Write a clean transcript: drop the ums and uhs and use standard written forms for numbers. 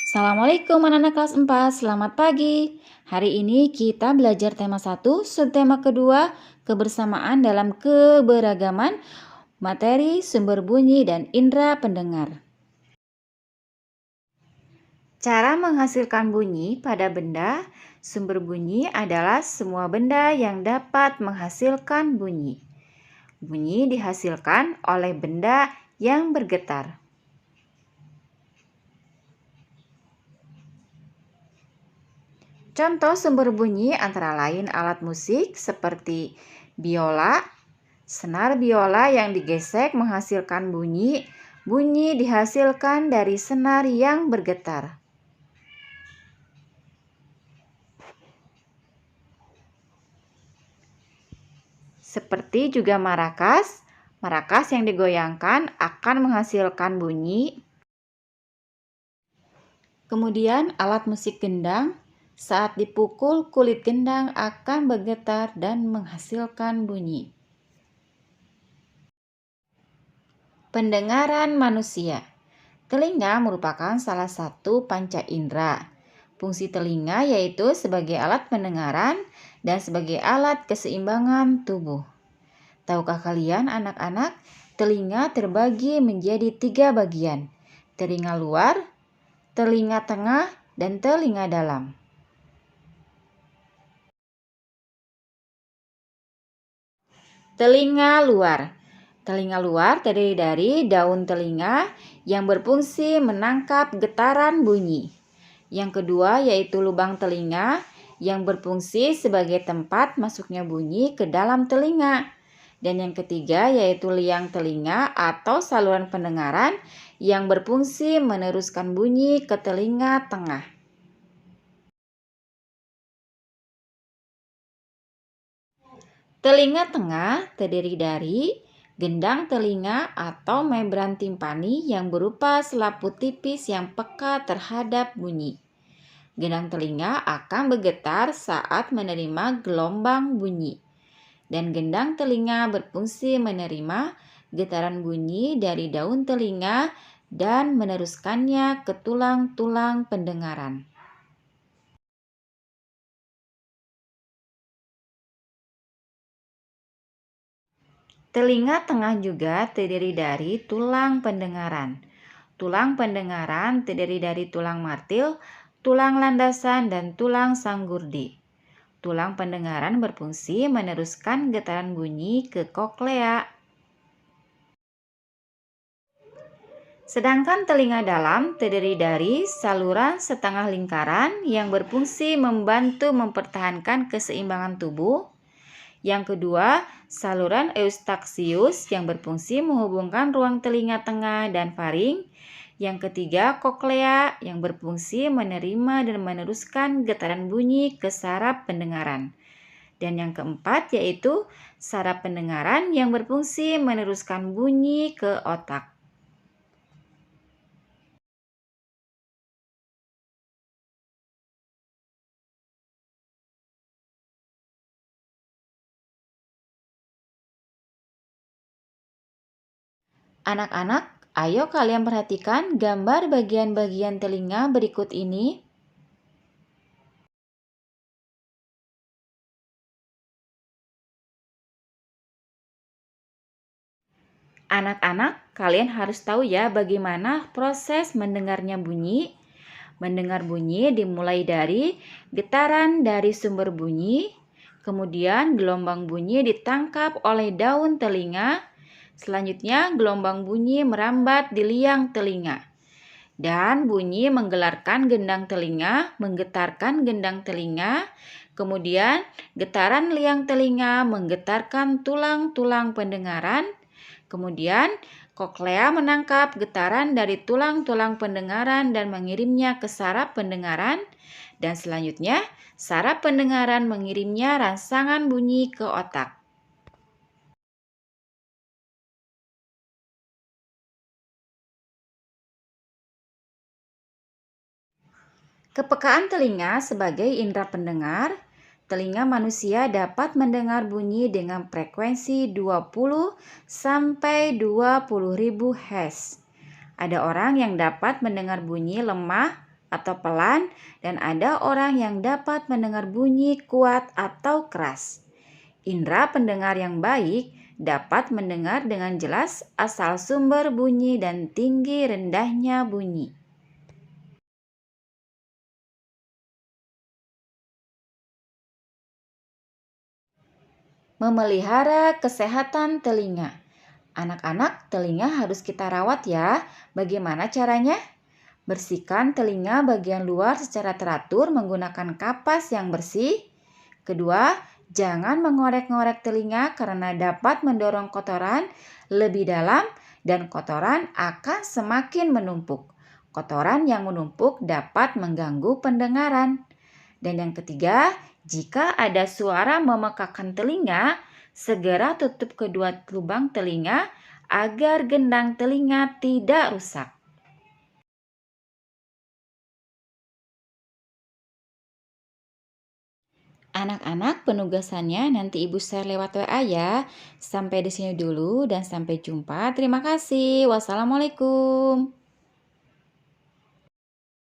Assalamualaikum anak-anak kelas 4, selamat pagi. Hari ini kita belajar tema 1, subtema kedua, kebersamaan dalam keberagaman, materi, sumber bunyi, dan indera pendengar. Cara menghasilkan bunyi pada benda, sumber bunyi adalah semua benda yang dapat menghasilkan bunyi. Bunyi dihasilkan oleh benda yang bergetar. Contoh sumber bunyi antara lain alat musik seperti biola, senar biola yang digesek menghasilkan bunyi. Bunyi dihasilkan dari senar yang bergetar. Seperti juga marakas. Marakas yang digoyangkan akan menghasilkan bunyi. Kemudian alat musik gendang. Saat dipukul, kulit gendang akan bergetar dan menghasilkan bunyi. Pendengaran manusia. Telinga merupakan salah satu panca indera. Fungsi telinga yaitu sebagai alat pendengaran dan sebagai alat keseimbangan tubuh. Tahukah kalian anak-anak, telinga terbagi menjadi 3 bagian. Telinga luar, telinga tengah, dan telinga dalam. Telinga luar. Telinga luar terdiri dari daun telinga yang berfungsi menangkap getaran bunyi. Yang kedua yaitu lubang telinga yang berfungsi sebagai tempat masuknya bunyi ke dalam telinga. Dan yang ketiga yaitu liang telinga atau saluran pendengaran yang berfungsi meneruskan bunyi ke telinga tengah. Telinga tengah terdiri dari gendang telinga atau membran timpani yang berupa selaput tipis yang peka terhadap bunyi. Gendang telinga akan bergetar saat menerima gelombang bunyi. Dan gendang telinga berfungsi menerima getaran bunyi dari daun telinga dan meneruskannya ke tulang-tulang pendengaran. Telinga tengah juga terdiri dari tulang pendengaran. Tulang pendengaran terdiri dari tulang martil, tulang landasan, dan tulang sanggurdi. Tulang pendengaran berfungsi meneruskan getaran bunyi ke koklea. Sedangkan telinga dalam terdiri dari saluran setengah lingkaran yang berfungsi membantu mempertahankan keseimbangan tubuh. Yang kedua, saluran eustachius yang berfungsi menghubungkan ruang telinga tengah dan faring. Yang ketiga, koklea yang berfungsi menerima dan meneruskan getaran bunyi ke saraf pendengaran. Dan yang keempat yaitu saraf pendengaran yang berfungsi meneruskan bunyi ke otak. Anak-anak, ayo kalian perhatikan gambar bagian-bagian telinga berikut ini. Anak-anak, kalian harus tahu ya bagaimana proses mendengarnya bunyi. Mendengar bunyi dimulai dari getaran dari sumber bunyi, kemudian gelombang bunyi ditangkap oleh daun telinga, selanjutnya gelombang bunyi merambat di liang telinga. Dan bunyi menggetarkan gendang telinga, kemudian getaran liang telinga menggetarkan tulang-tulang pendengaran, kemudian koklea menangkap getaran dari tulang-tulang pendengaran dan mengirimnya ke saraf pendengaran, dan selanjutnya saraf pendengaran mengirimnya rangsangan bunyi ke otak. Kepekaan telinga sebagai indera pendengar. Telinga manusia dapat mendengar bunyi dengan frekuensi 20 sampai 20.000 Hz. Ada orang yang dapat mendengar bunyi lemah atau pelan, dan ada orang yang dapat mendengar bunyi kuat atau keras. Indra pendengar yang baik dapat mendengar dengan jelas asal sumber bunyi dan tinggi rendahnya bunyi. Memelihara kesehatan telinga. Anak-anak, telinga harus kita rawat ya. Bagaimana caranya? Bersihkan telinga bagian luar secara teratur menggunakan kapas yang bersih. Kedua, jangan mengorek-ngorek telinga karena dapat mendorong kotoran lebih dalam dan kotoran akan semakin menumpuk. Kotoran yang menumpuk dapat mengganggu pendengaran. Dan yang ketiga, jika ada suara memekakan telinga, segera tutup kedua lubang telinga agar gendang telinga tidak rusak. Anak-anak, penugasannya nanti Ibu share lewat WA ya. Sampai di sini dulu dan sampai jumpa. Terima kasih. Wassalamualaikum.